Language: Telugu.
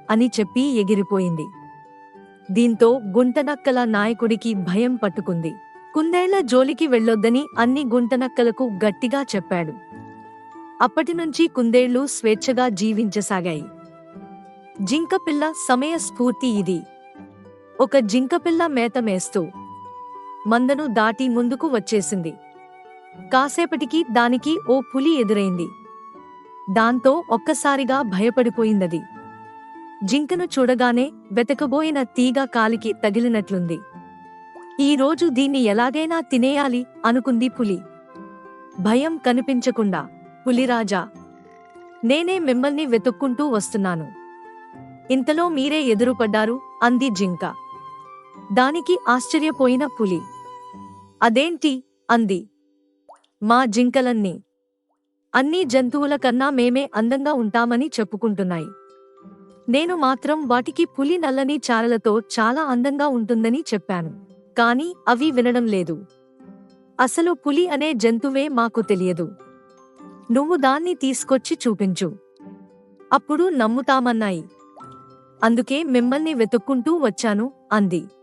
అని చెప్పి ఎగిరిపోయింది. దీంతో గుంటనక్కల నాయకుడికి భయం పట్టుకుంది. కుందేళ్ల జోలికి వెళ్ళొద్దని అన్ని గుంటనక్కలకు గట్టిగా చెప్పాడు. అప్పటినుంచి కుందేళ్లు స్వేచ్ఛగా జీవించసాగాయి. జింకపిల్ల సమయ స్ఫూర్తి ఇది. ఒక జింకపిల్ల మేత మేస్తూ మందను దాటి ముందుకు వచ్చేసింది. కాసేపటికి దానికి ఓ పులి ఎదురైంది. దాంతో ఒక్కసారిగా భయపడిపోయిందది. జింకను చూడగానే వెతకబోయిన తీగ కాలికి తగిలినట్లుంది. ఈరోజు దీన్ని ఎలాగైనా తినేయాలి అనుకుంది పులి. భయం కనిపించకుండా, పులిరాజా, నేనే మిమ్మల్ని వెతుక్కుంటూ వస్తున్నాను. ఇంతలో మీరే ఎదురుపడ్డారు అంది జింక. దానికి ఆశ్చర్యపోయిన పులి, అదేంటి అంది. మా జింకలన్నీ అన్ని జంతువుల కన్నా మేమే అందంగా ఉంటామని చెప్పుకుంటున్నాయి. నేను మాత్రం వాటికి పులి నల్లని చారలతో చాలా అందంగా ఉంటుందని చెప్పాను. కాని అవి వినడం లేదు. అసలు పులి అనే జంతువే మాకు తెలియదు. నువ్వు దాన్ని తీసుకొచ్చి చూపించు, అప్పుడు నమ్ముతామన్నాయి. అందుకే మిమ్మల్ని వెతుక్కుంటూ వచ్చాను అంది.